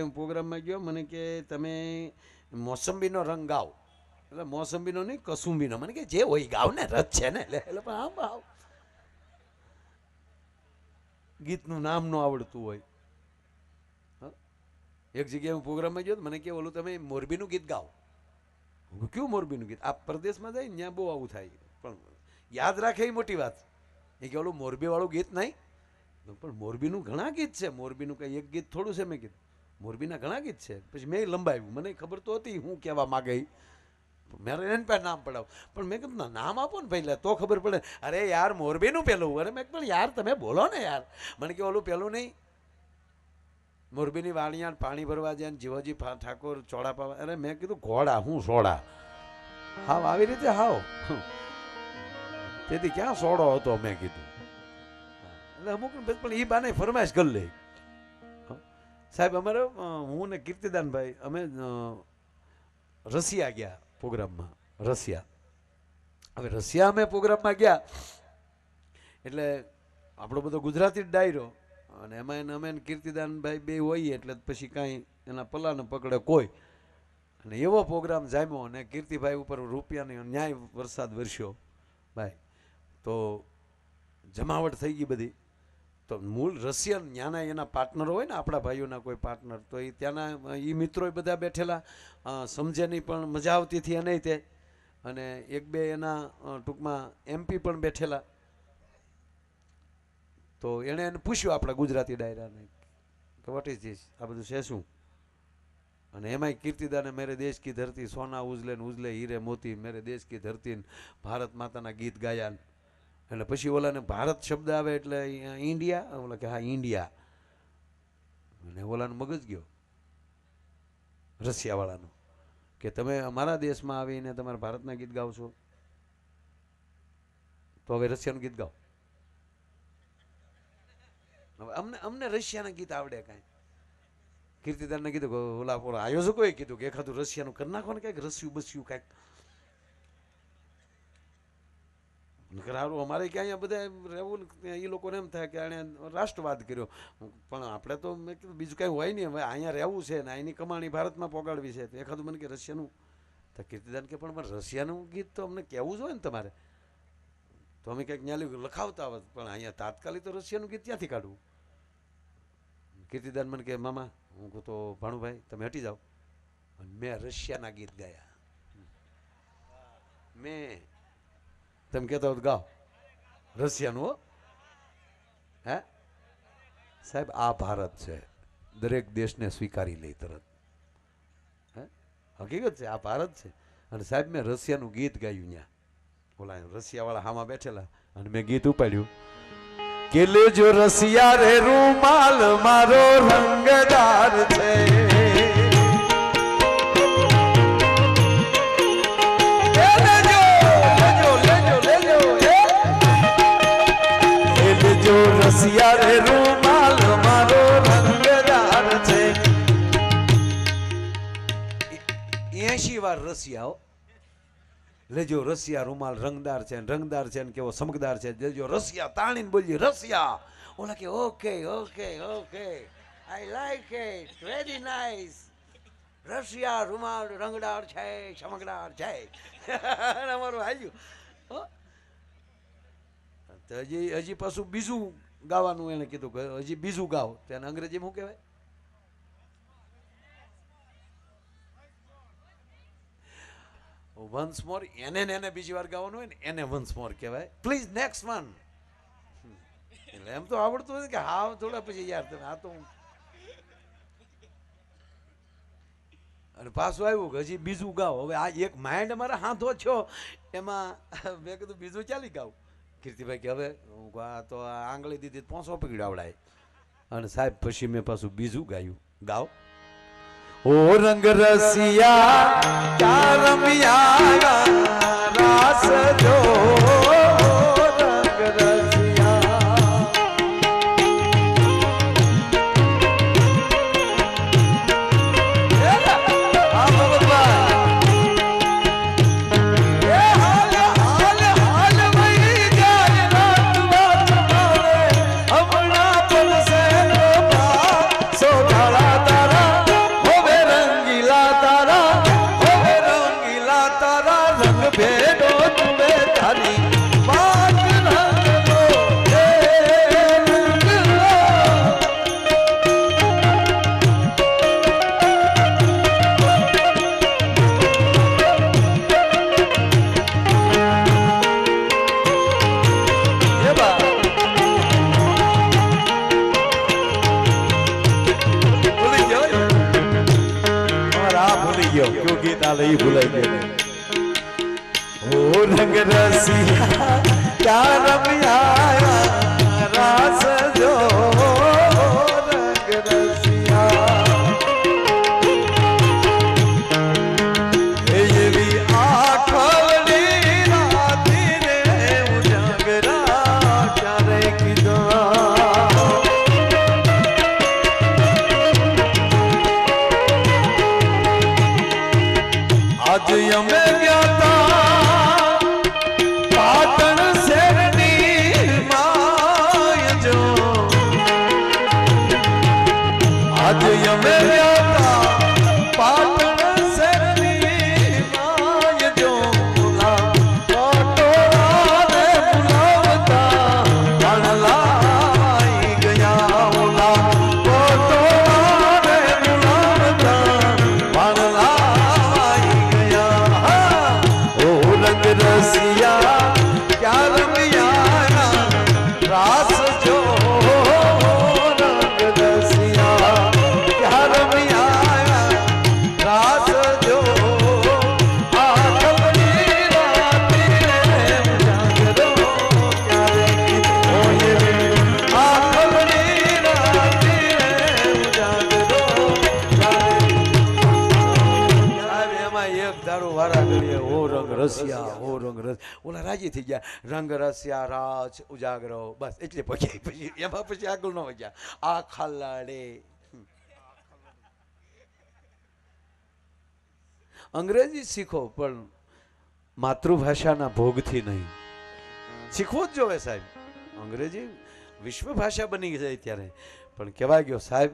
હું પ્રોગ્રામમાં ગયો, મને કે તમે મોસંબીનો રંગ ગાઓ. એટલે મોસંબીનો નહીં, કસુંબીનો. મને કે જે હોય ગાવ ને, રથ છે ને. એટલે પણ આમ આવ ગીતનું નામ ન આવડતું હોય. એક જગ્યાએ હું પ્રોગ્રામમાં ગયો, મને કે ઓલું તમે મોરબીનું ગીત ગાઓ. કયું મોરબીનું ગીત? આ પ્રદેશમાં જાય ને ત્યાં બહુ આવું થાય, પણ યાદ રાખે એ મોટી વાત. એ કે ઓલું મોરબી વાળું ગીત નહીં, પણ મોરબીનું ઘણા ગીત છે. મોરબીનું કંઈ એક ગીત થોડું છે. મેં કીધું મોરબીના ઘણા ગીત છે. પછી મેં લંબાવ્યું, મને ખબર તો હતી હું કહેવા માગે. મારે એને પાસે નામ પડાવ, પણ મેં કીધું નામ આપો ને પહેલા તો ખબર પડે. અરે યાર મોરબીનું પેલું. અરે મેં પણ યાર તમે બોલો ને યાર. મને કે ઓલું પેલું નહીં, મોરબીની વાણિયા પાણી ભરવા જાય ને જીવાજી ઠાકોર ચોડા પાવા. અરે મેં કીધું ઘોડા હું સોડા. હાવ આવી રીતે હાવ. તેથી ક્યાં સોડો હતો મેં કીધું. એટલે અમુક પણ એ બાને ફરમાઈશ કરી લે. સાહેબ અમારે હું ને કીર્તિદાનભાઈ અમે રશિયા ગયા પ્રોગ્રામમાં. રશિયા, હવે રશિયા અમે પ્રોગ્રામમાં ગયા એટલે આપણો બધો ગુજરાતી જ ડાયરો, અને એમાં એને અમે કીર્તિદાનભાઈ બે હોઈએ એટલે પછી કાંઈ એના પલ્લાને પકડે કોઈ. અને એવો પ્રોગ્રામ જામ્યો, અને કીર્તિભાઈ ઉપર રૂપિયાની ન્યાય વરસાદ વરસ્યો ભાઈ. તો જમાવટ થઈ ગઈ બધી. તો મૂળ રશિયન ત્યાંના એના પાર્ટનરો હોય ને, આપણા ભાઈઓના કોઈ પાર્ટનર, તો એ ત્યાંના એ મિત્રો બધા બેઠેલા, સમજે નહીં પણ મજા આવતી હતી એને તે. અને એક બે એના ટૂંકમાં MP પણ બેઠેલા. તો એણે એને પૂછ્યું આપણા ગુજરાતી ડાયરાને કે વોટ ઇઝ ધીસ, આ બધું છે શું? અને એમાંય કીર્તિદાને મેરે દેશ કી ધરતી સોના ઉજલે ને ઉજલે હીરે મોતી, મેરે દેશ કી ધરતી ભારત માતાના ગીત ગાયા. એટલે પછી ઓલાને ભારત શબ્દ આવે એટલે ઇન્ડિયા. ઓલા કે હા ઇન્ડિયા. અને ઓલાનો મગજ ગયો રશિયાવાળાનો કે તમે અમારા દેશમાં આવીને તમારા ભારતના ગીત ગાઓ છો, તો હવે રશિયાનું ગીત ગાઓ. હવે અમને રશિયાના ગીત આવડે કાંઈ. કીર્તિદાનને કીધું કે ઓલા આયોજકોએ કીધું કે એકાદું રશિયાનું કરી નાખો ને, કાંઈક રસ્યું બસ્યું કાંઈક. સારું અમારે ક્યાં અહીંયા બધા રહેવું એ લોકોને એમ થાય કે આણે રાષ્ટ્રવાદ કર્યો, પણ આપણે તો મેં કીધું બીજું કાંઈ હોય નહીં. હવે અહીંયા રહેવું છે ને અહીંની કમાણી ભારતમાં પોગાડવી છે, તો એકાદું મને કે રશિયાનું. તો કીર્તિદાન કે પણ રશિયાનું ગીત તો અમને કહેવું જોઈએ ને તમારે. તો અમે કંઈક ન્યાલી લખાવતા હોત, પણ અહીંયા તાત્કાલિક તો રશિયાનું ગીત ક્યાંથી કાઢવું? કીર્તિદાન મને કે મામા, હું કહું તો ભાણુભાઈ તમે હટી જાઓ. અને મેં રશિયાના ગીત ગાયા. મેં તમે કહેતા હો ગાઓ રશિયાનું. હો હે સાહેબ, આ ભારત છે, દરેક દેશને સ્વીકારી લે તરત. હે હકીકત છે, આ ભારત છે. અને સાહેબ મેં રશિયાનું ગીત ગાયું ત્યાં. ઓલા રશિયાવાળા હામાં બેઠેલા, અને મેં ગીત ઉપાડ્યું કે લેજો રશિયા રે રૂમાલ મારો રંગદાર છે, રશિયા રે રૂમાલ મારો રંગદાર છે. 80 વાર રશિયા. લેજો રશિયા રૂમાલ રંગદાર છે, રંગદાર છે ને કેવો સમકદાર છે. લેજો રશિયા તાણીને બોલીએ રશિયા. ઓલા કે okay okay okay, I like it, very nice. Russia રૂમાલ રંગદાર છે, ચમકદાર છે. અમારું હાલ્યું. હજી પાછું બીજું ગાવાનું એને કીધું કે હજી બીજું ગાઓ. તેને અંગ્રેજી શું કહેવાય? વન્સ મોર. એને બીજી વાર ગાવાનું હોય ને એને વન્સ મોર કહેવાય. Please next one. એટલે એમ તો આવડતું નથી કે હા થોડા પછી યાર તમે આ તો. અને પાછું આવ્યું કે હજી બીજું ગાઓ. હવે આ એક માઇન્ડ અમારા હાથો છો એમાં મેં કીધું બીજું ચાલી ગાવું. કીર્તિભાઈ કે હવે આ તો આંગળી દીધી 500 પકડી આવડાય. અને સાહેબ પછી મેં પાછું બીજું ગાયું. ગાઓ ઓ રંગ રસિયા ક્યાં રમિયા રાસ જો રંગ રસિયા. હમણાં પણ સે સો તારા તારા ભૂલાઈ ગયો કયું ગીત આ લઈ ભૂલાઈ ગયો ઓ રંગ રસિયા ક્યાં રમ્યા રાસ જો રંગ રસિયા એવી આખલી રાતી રે ઉજાગરા ક્યારે કીધા आज यमे ज्ञाता पाटण शहरनी माय जो आज यमे ज्ञाता पाटण शहरनी माय जो बुला पटोरा ने बुलावता भणलाई गया बुला पटोरा ने बुलावता भणला रसिया क्या रमिया रास जो रंग रसिया क्या रमिया रास जो आखरी राती रे उजागरो क्યારે કીધો ये आखरी राती रे उजागरो क्યારે એમાં એક દારૂ વારા કરીએ ઓ રંગ રસિયા ઓ રંગ રસ ઓલા રાજી થઈ ગયા રંગ રસિયા રાજ ઉજાગરો બસ એટલે પછી એમાં પછી આગળ ન ગયા આ ખાલાડે અંગ્રેજી શીખો પણ માતૃભાષાના ભોગથી નહીં શીખવું જ જોવે સાહેબ અંગ્રેજી વિશ્વ ભાષા બની જાય ત્યારે પણ કહેવાય ગયો સાહેબ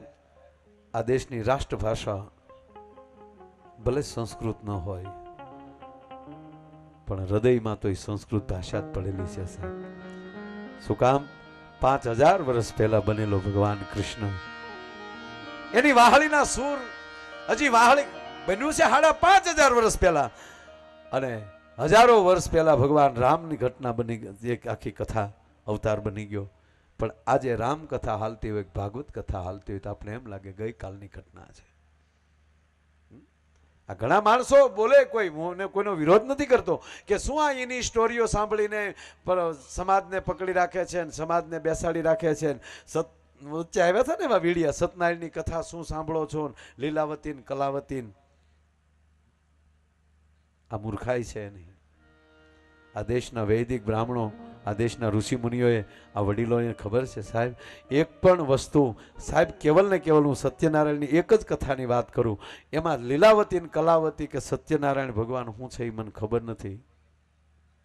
આ દેશની રાષ્ટ્રભાષા ભલે સંસ્કૃત ન હોય પણ હૃદયમાં તો એ સંસ્કૃત ભાષા જ પડેલી છે સાહેબ શું કામ 5000 વર્ષ પહેલા બનેલો ભગવાન કૃષ્ણ એની વાહળીના સૂર હજી વાહળી બન્યું છે 5500 વર્ષ પહેલા અને હજારો વર્ષ પહેલા ભગવાન રામની ઘટના બની એક આખી કથા અવતાર બની ગયો પણ આજે રામ કથા હાલતી હોય ભાગવત કથા હાલતી હોય તો આપણે એમ લાગે ગઈકાલની ઘટના છે આ ઘણા માણસો બોલે કોઈ હું કોઈનો વિરોધ નથી કરતો કે શું આ એની સ્ટોરીઓ સાંભળીને સમાજને પકડી રાખે છે સમાજને બેસાડી રાખે છે વચ્ચે આવ્યા હતા ને એવા વિડિયા સત્યનારાયણની કથા શું સાંભળો છો લીલાવતી કલાવતી આ મૂર્ખાઈ છે નહીં આ દેશના વૈદિક બ્રાહ્મણો આ દેશના ઋષિ મુનિઓએ આ વડીલોને ખબર છે સાહેબ એક પણ વસ્તુ સાહેબ કેવલ ને કેવલ હું સત્યનારાયણની એક જ કથાની વાત કરું એમાં લીલાવતી ને કલાવતી કે સત્યનારાયણ ભગવાન શું છે એ મને ખબર નથી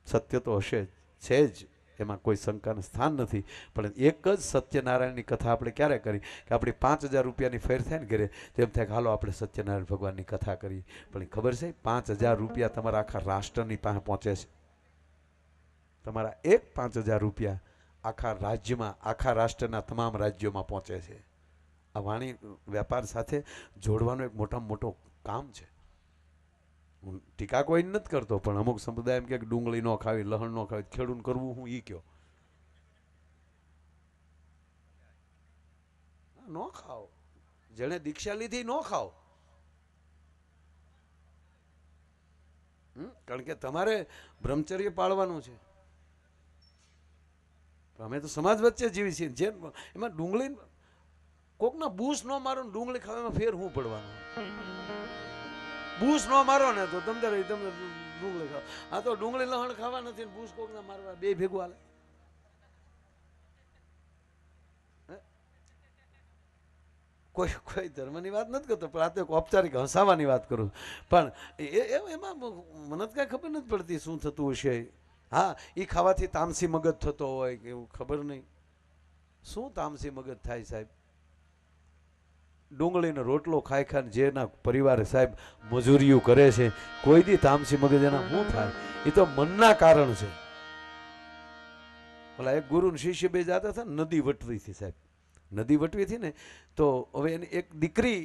સત્ય તો હશે છે જ એમાં કોઈ શંકાનું સ્થાન નથી પણ એક જ સત્યનારાયણની કથા આપણે ક્યારે કરી કે આપણી 5000 રૂપિયાની ફેર થાય ને ઘરે તેમ થાય કે હાલો આપણે સત્યનારાયણ ભગવાનની કથા કરી પણ ખબર છે 5000 રૂપિયા તમારા આખા રાષ્ટ્રની પાસે પહોંચે છે તમારા એક 5000 રૂપિયા આખા રાજ્યમાં આખા રાષ્ટ્રના તમામ રાજ્યોમાં પહોંચે છે આ વાણી વેપાર સાથે જોડવાનું એક મોટામાં મોટું કામ છે હું ટીકા કોઈ નથી કરતો પણ અમુક સંપ્રદાય એમ કે ડુંગળી ન ખાવી લહણ ન ખાવી ખેડૂત કરવું હું ઈ કયો ન ખાઓ જેણે દીક્ષા લીધી ન ખાઓ કારણ કે તમારે બ્રહ્મચર્ય પાળવાનું છે અમે તો સમાજ વચ્ચે જીવી છીએ જે એમાં ડુંગળી કોકના બૂસ ન મારો ને ડુંગળી ખાવામાં ફેર હું પડવાનું બૂસ ન મારો ને તો તમને ડુંગળી ખાવ આ તો ડુંગળી લહણ ખાવા નથી ને બૂસ કોકના મારવા બે ભેગું હાલે કોઈ ધર્મની વાત નથી કરતો પણ આ તો ઔપચારિક હસાવાની વાત કરું પણ એમાં મને જ કાંઈ ખબર નથી પડતી શું થતું હશે હા એ ખાવાથી તામસી મગજ થતો હોય કે એવું ખબર નહીં શું તામસી મગજ થાય સાહેબ ડુંગળીનો રોટલો ખાઈ ખાઈને જેના પરિવારે સાહેબ મજૂરીઓ કરે છે કોઈ દી તામસી મગજ એના શું થાય એ તો મનના કારણ છે ઓલા એક ગુરુ ને શિષ્ય બે જતા હતા નદી વટવી હતી સાહેબ નદી વટવી હતી ને તો હવે એની એક દીકરી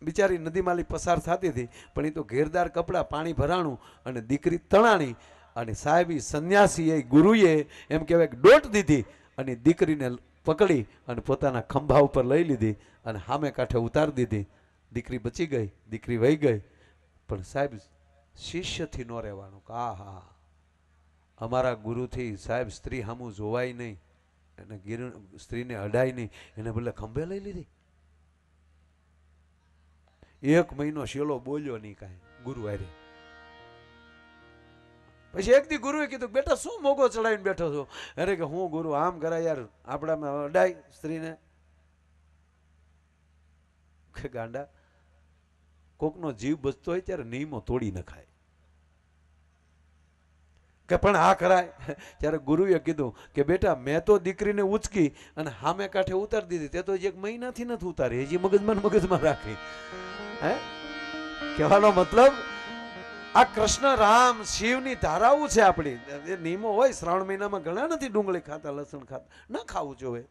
બિચારી નદીમાંથી પસાર થતી હતી પણ એ તો ઘેરદાર કપડાં પાણી ભરાણું અને દીકરી તણાણી અને સાહેબી સંન્યાસી એ ગુરુએ એમ કહેવાય દોટ દીધી અને દીકરીને પકડી અને પોતાના ખંભા ઉપર લઈ લીધી અને સામે કાંઠે ઉતારી દીધી દીકરી બચી ગઈ દીકરી વહી ગઈ પણ સાહેબ શિષ્યથી ન રહેવાનું કે આ હા અમારા ગુરુથી સાહેબ સ્ત્રી સામું જોવાય નહીં, એને સ્ત્રીને અડાય નહીં, એને ભલે ખંભે લઈ લીધી. 1 મહિનો શેલો બોલ્યો નહીં કાંઈ ગુરુ હારે. પછી એક દી ગુરુએ કીધું બેટા શું મોગો ચડાવીને બેઠો છો? અરે કે હું ગુરુ આમ કરાય યાર, આપણામાં અડાય સ્ત્રીને. કે ગાંડા, કોકનો જીવ બચતો હોય ત્યારે નિયમો તોડી નખાય. કે પણ આ કરાય. ત્યારે ગુરુએ કીધું કે બેટા મેં તો દીકરીને ઉચકી અને સામે કાંઠે ઉતારી દીધી, તે તો 1 મહિનાથી નથી ઉતારી, હજી મગજમાં રાખી. હે કહેવાનો મતલબ આ કૃષ્ણ રામ શિવની ધારાઓ છે આપણી. એ નિયમો હોય. શ્રાવણ મહિનામાં ઘણા નથી ડુંગળી ખાતા, લસણ ખાતા. ન ખાવું જોઈએ.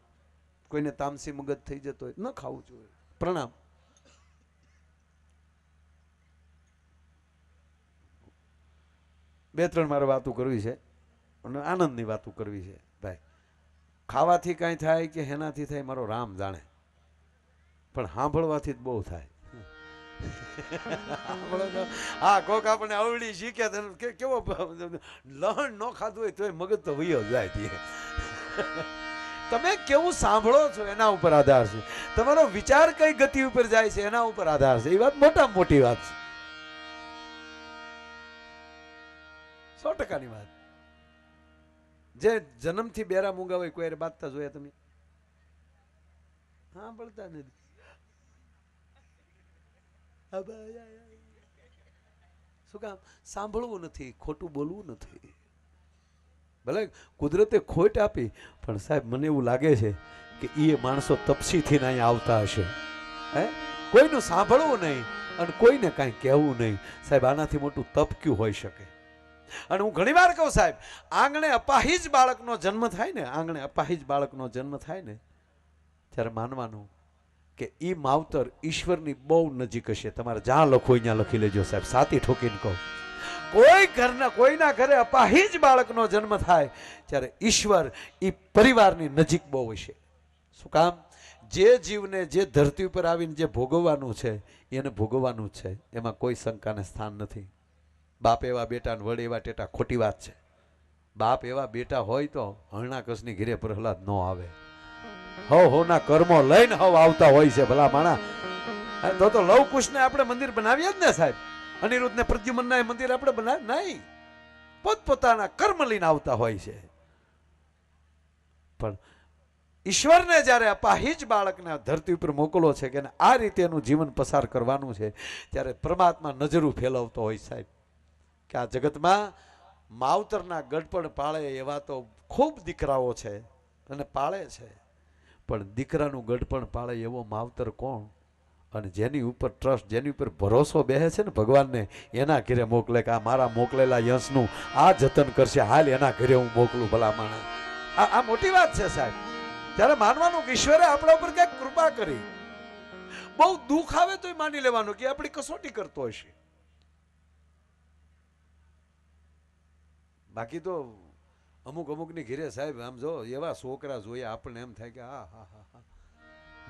કોઈને તામસી મગજ થઈ જતો હોય ન ખાવું જોઈએ. પ્રણામ. બે ત્રણ મારે વાતો કરવી છે અને આનંદની વાતો કરવી છે ભાઈ. ખાવાથી કાંઈ થાય કે હેનાથી થાય મારો રામ જાણે, પણ સાંભળવાથી જ બહુ થાય. હા, કોક આપણે અવળી શીખે કેવો લહણ ન ખાધું હોય તોય મગજ તો વયો જાય. તમે કેવું સાંભળો છો એના ઉપર આધાર છે. તમારો વિચાર કઈ ગતિ ઉપર જાય છે એના ઉપર આધાર છે. એ વાત મોટામાં મોટી વાત છે, 100%ની વાત. જે જન્મથી બેરા મૂંગા હોય કોઈ બાંધતા જોયા તમે? હા, બોલતા નથી. શું કામ? સાંભળવું નથી, ખોટું બોલવું નથી. ભલે કુદરતે ખોટ આપી, પણ સાહેબ મને એવું લાગે છે કે એ માણસો તપસીથી અહીંયા આવતા હશે. હે, કોઈનું સાંભળવું નહીં અને કોઈને કાંઈ કહેવું નહીં. સાહેબ આનાથી મોટું તપ ક્યું હોઈ શકે? અને હું ઘણી વાર કહું સાહેબ, આંગણે અપાહિજ બાળકનો જન્મ થાય ને, આંગણે અપાહિજ બાળકનો જન્મ થાય ને, ત્યારે માનવાનું કે ઈ માવતર ઈશ્વરની બહુ નજીક હશે. તમારે જ્યાં લખો અહીંયા લખી લેજો સાહેબ, સાતી ઠોકીને કહું. કોઈના ઘરે અપાહિજ બાળકનો જન્મ થાય ત્યારે ઈશ્વર ઈ પરિવારની નજીક બહુ હશે. શું કામ? જે જીવને જે ધરતી ઉપર આવીને જે ભોગવવાનું છે એને ભોગવવાનું છે, એમાં કોઈ શંકાને સ્થાન નથી. બાપ એવા બેટા ને વડ એવા ટેટા, ખોટી વાત છે. બાપ એવા બેટા હોય તો હરણાકસની ઘેરે પ્રહલાદ ન આવે. હોના કર્મો લઈને આવતા હોય છે ભલા માણા. તો લવકુશને આપણે મંદિર બનાવીએ જ ને સાહેબ. અનિરુદ્ધ ને પ્રદ્યુમ્નના મંદિર આપણે બનાવ નહીં, પોતપોતાના કર્મ લઈને આવતા હોય છે. પણ ઈશ્વરને જ્યારે અપાહિજ બાળકને ધરતી ઉપર મોકલો છે કે આ રીતે એનું જીવન પસાર કરવાનું છે, ત્યારે પરમાત્મા નજરું ફેલાવતો હોય સાહેબ કે આ જગતમાં માવતરના ગડપણ પાળે એવા તો ખૂબ દીકરાઓ છે અને પાળે છે, પણ દીકરાનું ગડપણ પાળે એવો માવતર કોણ? અને જેની ઉપર ટ્રસ્ટ, જેની ઉપર ભરોસો બેસે છે ને ભગવાનને, એના ઘરે મોકલે કે આ મારા મોકલેલા યશનું આ જતન કરશે, હાલ એના ઘરે હું મોકલું ભલા માણસ. આ મોટી વાત છે સાહેબ. ત્યારે માનવાનું કે ઈશ્વરે આપણા ઉપર કંઈક કૃપા કરી. બહુ દુઃખ આવે તોય માની લેવાનું કે આપણી કસોટી કરતો હશે. બાકી તો અમુક ની ઘરે સાહેબ આમ જો એવા છોકરા જોયા આપણને એમ થાય કે હા હા હા હા,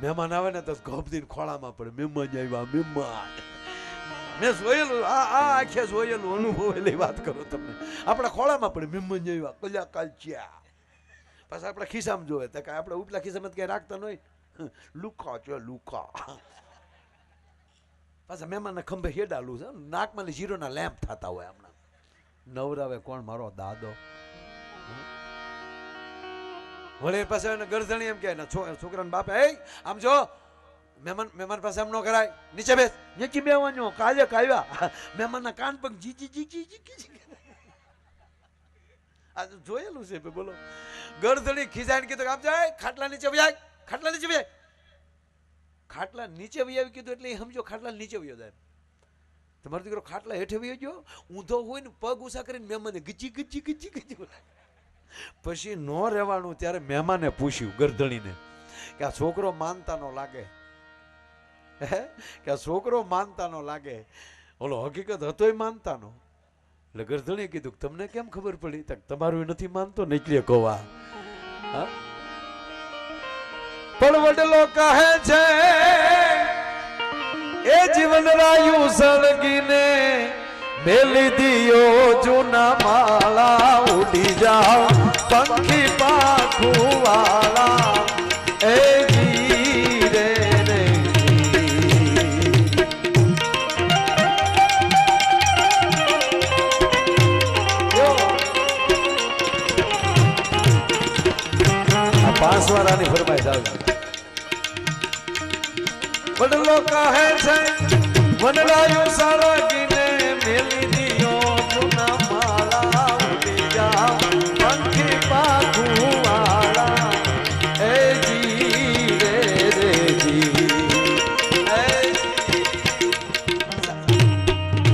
મહેમાન આવે ને તો ગોપદીન ખોળામાં પડે, મહેમાન આવ્યા મહેમાન. મેં જોયેલું, આ આખે જોયેલું, અનુભવેલી વાત કરું તમને. આપણા ખોળામાં પડે, મહેમાન આવ્યા, કલ્યા કાલચ્યા. પાછા આપણા ખિસ્સામાં જોવે તો કે આપણે ઉપલા ખિસ્સામાં કઈ રાખતા ન હોય, લુકા છે લુકા. પાછા મહેમાનના ખંભે હેડાલું છે, નાકમાં જીરોના લેમ્પ થતા હોય. હમણાં નવરાવે કોણ? મારો દાદો. વળી પાસે ગરધણી એમ કે છોકરાને બાપે, એ આમ જો મહેમાન પાસે આમ ન કરાય, નીચે બેસ. નીચે બેવાનું, કાલે કાવ્યા મહેમાનના કાન પગ જી. આ જોયેલું છે બોલો. ગરધણી ખીજાઈને કીધું આમ જાય, ખાટલા નીચે વજાય, ખાટલા નીચે વજાય. ખાટલા નીચે વજાવી કીધું એટલે સમજો ખાટલા નીચે વયો જાય. તમારો દીકરો ખાટલા હેઠે વયો ગયો, ઊંધો હોય ને પગ ઉષા કરીને મહેમાને ગજી. પછી ન રહેવાનું. ત્યારે મહેમાને પૂછ્યું ગરધણીને કે આ છોકરો માનતા નો લાગે, કે આ છોકરો માનતા નો લાગે. ઓલો હકીકત હતોય માનતા નો. એટલે ગરધણીએ કીધું તમને કેમ ખબર પડી? તમારું નથી માનતો ને એટલે કહવા. પણ વડલો કહે છે એ જીવન રાયુ સળગીને મેલી દિયો જૂના માળા ઉડી જાઓ પંખી પાખું વાળા એ જી રે રે આ 5 વાર આની ફરમાઈશ આવી વડલો કહે છે વનરાયુ સળગીને મેલી દિયો જૂના માળા ઉડી જાઓ પંખી પાખું વાળા એ જી રે રે જી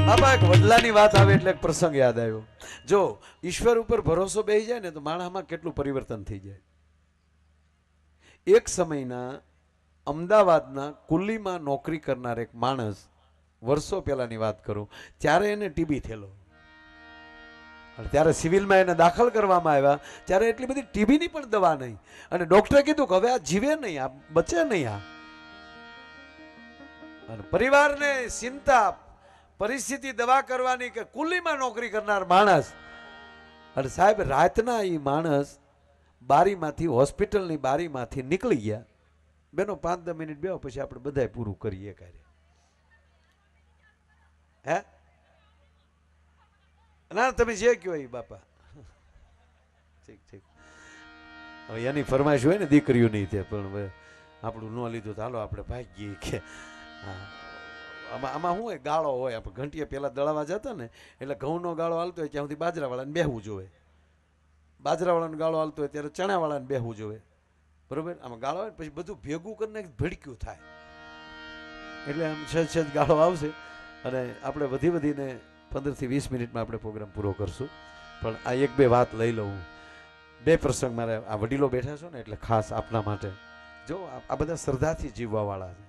બાબા એક વડલાની વાત આવે એટલે એક પ્રસંગ યાદ આવ્યો જો ઈશ્વર ઉપર ભરોસો બેસી જાય ને તો માણસમાં કેટલું પરિવર્તન થઈ જાય એક સમયના અમદાવાદના કુલ્લીમાં નોકરી કરનાર એક માણસ વર્ષો પહેલાની વાત કરું ત્યારે એને ટીબી થયેલો ત્યારે સિવિલમાં એને દાખલ કરવામાં આવ્યા ત્યારે એટલી બધી ટીબીની પણ દવા નહીં અને ડોક્ટરે કીધું કે હવે આ જીવે નહીં આ બચે નહીં આ અને પરિવારને ચિંતા પરિસ્થિતિ દવા કરવાની કે કુલ્લીમાં નોકરી કરનાર માણસ અને સાહેબ રાતના એ માણસ બારીમાંથી હોસ્પિટલની બારીમાંથી નીકળી ગયા બેનો 5-10 મિનિટ બેહો પછી આપણે બધાય પૂરું કરીએ કાર્ય હે ના તમે જે કહો એ બાપા ઠીક ઠીક હવે એની ફરમાઈશ હોય ને દીકરીઓ નહીં તે પણ હવે આપણું ન લીધું તો હાલો આપણે ભાગીએ કે હા આમાં શું હોય ગાળો હોય આપણે ઘંટીએ પહેલાં દળાવા જતા ને એટલે ઘઉંનો ગાળો હાલતો હોય ત્યાં સુધી બાજરાવાળાને બેહવું જોઈએ બાજરાવાળાનો ગાળો હાલતો હોય ત્યારે ચણાવાળાને બેહવું જોઈએ બરોબર આમાં ગાળો આવે પછી બધું ભેગું કરીને ભડક્યું થાય એટલે આમ સહેજ ગાળો આવશે અને આપણે વધીને 15 થી 20 મિનિટમાં આપણે પ્રોગ્રામ પૂરો કરશું પણ આ 1-2 વાત લઈ લઉં 2 પ્રસંગ મારે આ વડીલો બેઠા છો ને એટલે ખાસ આપના માટે જો આ બધા શ્રદ્ધાથી જીવવાવાળા છે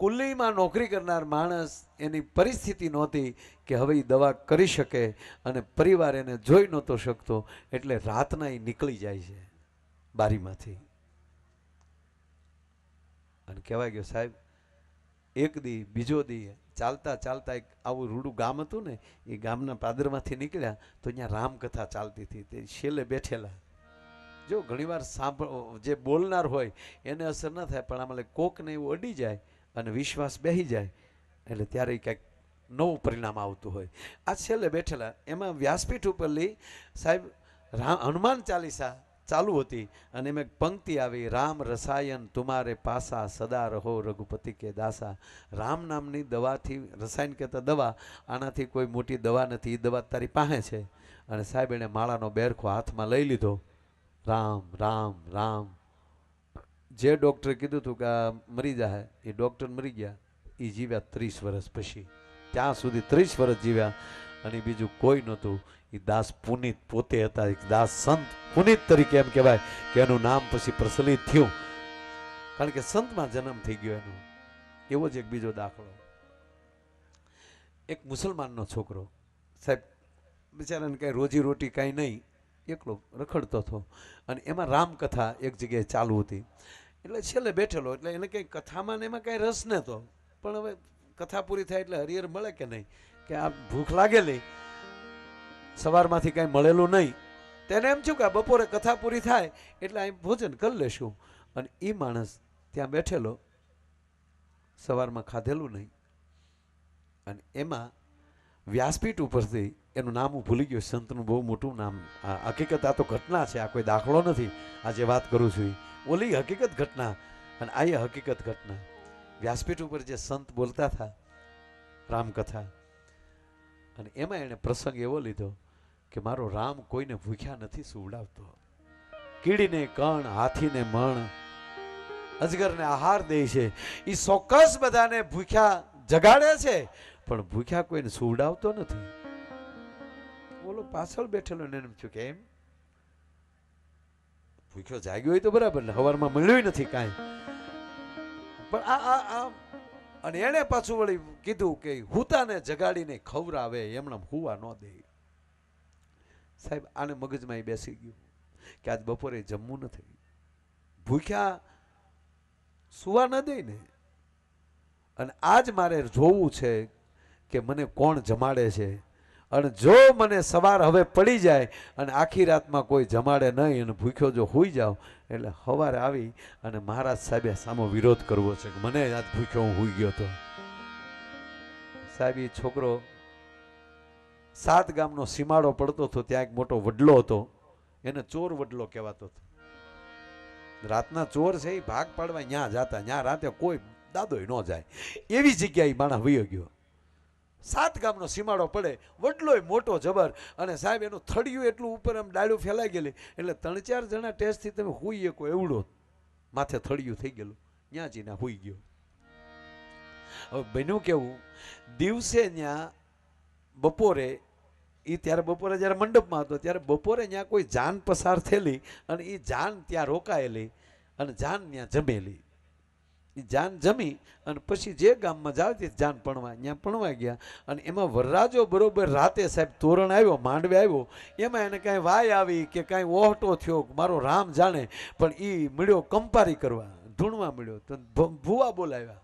કુલ્લીમાં નોકરી કરનાર માણસ એની પરિસ્થિતિ નહોતી કે હવે એ દવા કરી શકે અને પરિવાર એને જોઈ નહોતો શકતો એટલે રાતના એ નીકળી જાય છે બારીમાંથી અને કહેવાય ગયો સાહેબ એક દી બીજો દી ચાલતા ચાલતા એક આવું રૂડું ગામ હતું ને એ ગામના પાદરમાંથી નીકળ્યા તો અહીંયા રામકથા ચાલતી હતી તે છેલ્લે બેઠેલા જો ઘણીવાર જે બોલનાર હોય એને અસર ન થાય પણ આમાં કોકને એવું અડી જાય અને વિશ્વાસ બેસી જાય એટલે ત્યારે કંઈક નવું પરિણામ આવતું હોય આ છેલ્લે બેઠેલા એમાં વ્યાસપીઠ ઉપરલી સાહેબ હનુમાન ચાલીસા ચાલુ હતી અને એમાં પંક્તિ આવી રામ રસાયન તુમારે પાસા સદા રહો રઘુપતિ કે દાસા રામ નામની દવાથી રસાયણ કહેતા દવા આનાથી કોઈ મોટી દવા નથી એ દવા તારી પાસે છે અને સાહેબ એણે માળાનો બેરખો હાથમાં લઈ લીધો રામ રામ રામ જે ડૉક્ટરે કીધું હતું કે આ મરી જાય એ ડૉક્ટર મરી ગયા એ જીવ્યા 30 વર્ષ પછી ત્યાં સુધી 30 વર્ષ જીવ્યા અને બીજું કોઈ નહોતું એ દાસ પુનિત પોતે હતા એક દાસ સંત પુનિત તરીકે એમ કહેવાય કે એનું નામ પછી પ્રચલિત થયું કારણ કે સંતમાં જન્મ થઈ ગયો એનો એવો જ એક બીજો દાખલો એક મુસલમાનનો છોકરો સાહેબ બિચારાને કાંઈ રોજી રોટી કાંઈ નહીં એકલો રખડતો હતો અને એમાં રામકથા એક જગ્યાએ ચાલુ હતી એટલે છેલ્લે બેઠેલો એટલે એને કંઈ કથામાં ને એમાં કાંઈ રસ નહોતો પણ હવે કથા પૂરી થાય એટલે હરિહર મળે કે નહીં કે આ ભૂખ લાગેલી સવારમાંથી કાંઈ મળેલું નહીં તેને એમ થયું કે આ બપોરે કથા પૂરી થાય એટલે અહીં ભોજન કરી લેશું અને એ માણસ ત્યાં બેઠેલો સવારમાં ખાધેલું નહીં અને એમાં વ્યાસપીઠ ઉપરથી એનું નામ હું ભૂલી ગયો સંતનું બહુ મોટું નામ હકીકત આ તો ઘટના છે આ કોઈ દાખલો નથી આ જે વાત કરું છું ઓલી હકીકત ઘટના અને આ એ હકીકત ઘટના વ્યાસપીઠ ઉપર જે સંત બોલતા હતા રામકથા અને એમાં એણે પ્રસંગ એવો લીધો કે મારો રામ કોઈને ભૂખ્યા નથી સુવડાવતો કીડીને કણ હાથીને મણ અજગરને આહાર દે છે એ ચોક્કસ બધાને ભૂખ્યા જગાડે છે પણ ભૂખ્યા કોઈને સુવડાવતો નથી બોલો પાછળ બેઠેલો એને એમ થયું કે એમ ભૂખ્યો જાગ્યો હોય તો બરાબર ને હવારમાં મળ્યું નથી કાંઈ પણ આ અને એણે પાછું વળી કીધું કે હુતાને જગાડીને ખવરાવે એમણે હુવા ન દે સાહેબ આને મગજમાં બેસી ગયું કે આજ બપોરે જમવું નથી ભૂખ્યા સુવા ન દે ને અને આજ મારે જોવું છે કે મને કોણ જમાડે છે. અને જો મને સવાર હવે પડી જાય અને આખી રાતમાં કોઈ જમાડે નહીં અને ભૂખ્યો જો હોઈ જાઉં, એટલે સવારે આવી અને મહારાજ સાહેબે સામો વિરોધ કરવો છે કે મને આજ ભૂખ્યો હું હોઈ ગયો હતો. સાહેબ એ છોકરો 7 ગામનો સીમાડો પડતો હતો, ત્યાં એક મોટો વડલો હતો, એને ચોર વડલો કહેવાતો હતો. રાતના ચોર છે એ ભાગ પાડવા ન્યા જાતા, ન્યા રાતે કોઈ દાદોય ન જાય એવી જગ્યાએ માણસ વયો ગયો. 7 ગામનો સીમાડો પડે, વડલોય મોટો જબર, અને સાહેબ એનું થડિયું એટલું ઉપર આમ ડાળું ફેલાઈ ગયેલી એટલે 3-4 જણા ટેસ્ટથી તમે હુઈ શકો એવડો માથે થડિયું થઈ ગયેલું, ત્યાં જઈને હુઈ ગયો. હવે બન્યું કેવું, દિવસે ત્યાં બપોરે એ ત્યારે બપોરે જ્યારે મંડપમાં હતો ત્યારે બપોરે ત્યાં કોઈ જાન પસાર થયેલી અને એ જાન ત્યાં રોકાયેલી અને જાન ત્યાં જમેલી. એ જાન જમી અને પછી જે ગામમાં જાવતી જાન પણવા ત્યાં પણવા ગયા. અને એમાં વરરાજો બરોબર રાતે સાહેબ તોરણ આવ્યો, માંડવે આવ્યો, એમાં એને કાંઈ વાય આવી કે કાંઈ ઓહટો થયો મારો રામ જાણે, પણ એ મળ્યો કંપારી કરવા, ઢૂંઢવા મળ્યો તો ભુવા બોલાવ્યા.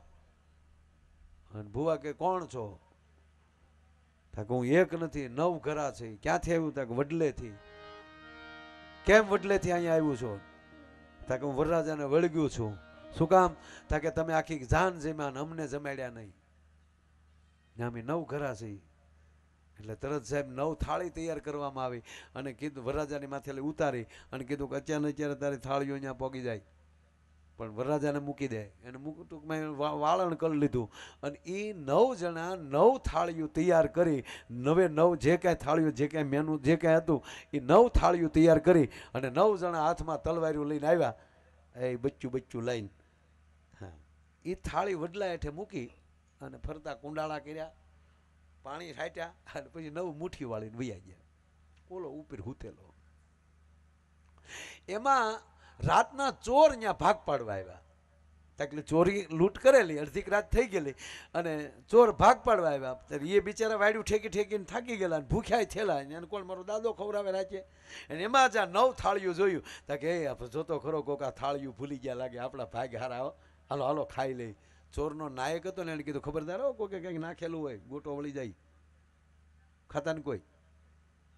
અને ભુવા કે કોણ છો? તાકે હું એક નથી 9 ઘરા છે. ક્યાંથી આવ્યું? તાકે વડલેથી. કેમ વડલેથી અહીંયા આવ્યું છો? તાકે હું વરરાજાને વળગ્યું છું. શું કામ? તાકે તમે આખી જાન જમ્યા અમને જમાડ્યા નહીં. અમે 9 ઘરા છે. એટલે તરત સાહેબ 9 થાળી તૈયાર કરવામાં આવી અને કીધું વરરાજાની માથે ઉતારી અને કીધું કે અત્યારે તારી થાળીઓ અહીંયા પોગી જાય, પણ વરરાજાને મૂકી દે. એને ટૂંકમાં વાળણ કરી લીધું અને એ 9 જણા 9 થાળીઓ તૈયાર કરી, 9 જે કાંઈ થાળીઓ જે કાંઈ મેનુ જે કાંઈ હતું એ 9 થાળીઓ તૈયાર કરી અને 9 જણા હાથમાં તલવારીઓ લઈને આવ્યા, એ બચ્ચું લઈને. હા, એ થાળી વડલા હેઠે મૂકી અને ફરતા કુંડાળા કર્યા, પાણી છાંટ્યા અને પછી 9 મુઠ્ઠી વાળીને વૈયા ગયા. ઓલો ઉપર હૂતેલો. એમાં રાતના ચોર ત્યાં ભાગ પાડવા આવ્યા. એટલે ચોરી લૂંટ કરેલી, અડધીક રાત થઈ ગયેલી અને ચોર ભાગ પાડવા આવ્યા. ત્યારે એ બિચારા વાડ્યું ઠેકીને થાકી ગયેલા અને ભૂખ્યા થયેલા. એને કોણ મારો દાદો ખવડાવે રાખે. અને એમાં જ આ 9 થાળીઓ જોયું. તાકે એ જોતો ખરો કોક આ થાળીઓ ભૂલી ગયા લાગે, આપણા ભાગ હારા, હાલો હાલો ખાઈ લઈ. ચોરનો નાયક હતો ને એને કીધું ખબરદાર હો, કોઈ કંઈક નાખેલું હોય ગોટો વળી જાય. ખાતા ને કોઈ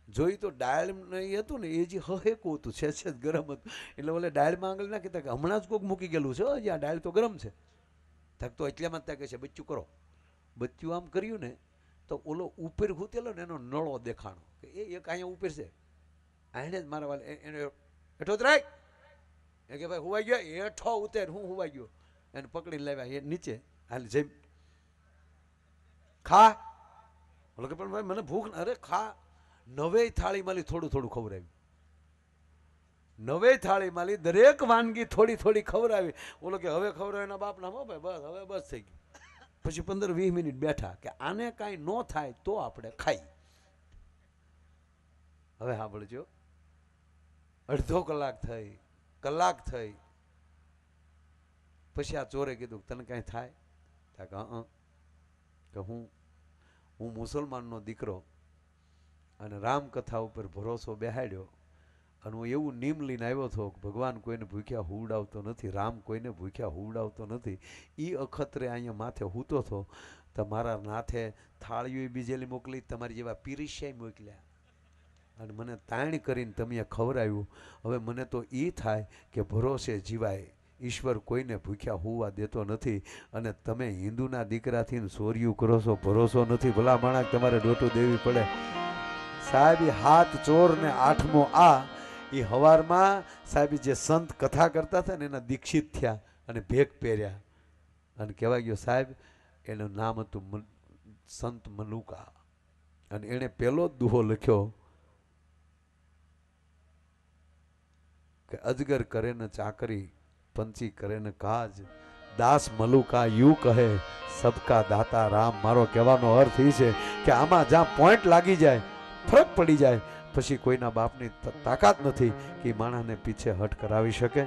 જોઈ તો ડાળ નહીં હતું ને એ જે હહેકું હતું, છે ગરમ હતું. એટલે ઓલે ડાળમાં આંગળી નાખી કે હમણાં જ કોઈક મૂકી ગયેલું છે, હજી આ ડાળ તો ગરમ છે. થાક તો એટલામાં જ કહે છે બચ્ચું કરો. બચ્ચું આમ કર્યું ને તો ઓલો ઉપર હૂતેલો ને એનો નળો દેખાણો કે એ એક અહીંયા ઉપર છે. આને જ મારા વાલે એને હેઠો જ રાખ એ કે ભાઈ હુવાઈ ગયો, હેઠો ઉતેર, હું હુવાઈ ગયો. એને પકડીને લાવ્યા એ નીચે, હાલ જઈ ખા. ઓલો કે પણ ભાઈ મને ભૂખ, અરે ખા. 9 થાળીમાંથી થોડું ખવડાવ્યું. 9 થાળીમાંથી દરેક વાનગી થોડી ખવડાવી. ઓલો કે હવે ખવડાવે એના બાપના હો ભાઈ, બસ હવે બસ થઈ ગયું. પછી 15-20 મિનિટ બેઠા કે આને કાંઈ ન થાય તો આપણે ખાઈ. હવે સાંભળજો, અડધો કલાક થઈ પછી આ ચોરે કીધું તને કાંઈ થાય? કે હું મુસલમાનનો દીકરો અને રામકથા ઉપર ભરોસો બેહાડ્યો અને હું એવું નિયમ લઈને આવ્યો હતો કે ભગવાન કોઈને ભૂખ્યા હુવડાવતો નથી, રામ કોઈને ભૂખ્યા હુવડાવતો નથી. એ અખતરે અહીંયા માથે હૂતો હતો. તમારા નાથે થાળીઓ બીજેલી મોકલી, તમારી જેવા પીરીશ્યાય મોકલ્યા અને મને તાણ કરીને તમે ખવડાવ્યું. હવે મને તો એ થાય કે ભરોસે જીવાય. ઈશ્વર કોઈને ભૂખ્યા હોવા દેતો નથી અને તમે હિન્દુના દીકરાથી ચોર્યું કરો છો, ભરોસો નથી. ભલા માણસ તમારે ડોટું દેવી પડે. સાહેબ હાથ ચોર ને 8મો આ એ હવારમાં સાહેબ જે સંત કથા કરતા હતા ને એના દીક્ષિત થયા અને ભેગ પહેર્યા અને કહેવાય ગયો સાહેબ એનું નામ હતું સંત મલુકા. અને એણે પહેલો જ દુહો લખ્યો કે અજગર કરે ને ચાકરી, પંછી કરે ને કાજ, દાસ મલુકા યુ કહે સબકા દાતા રામ. મારો કહેવાનો અર્થ એ છે કે આમાં જ્યાં પોઈન્ટ લાગી જાય, ફરક પડી જાય, પછી કોઈના બાપની તાકાત નથી કે માણસને પીછે હટ કરાવી શકે.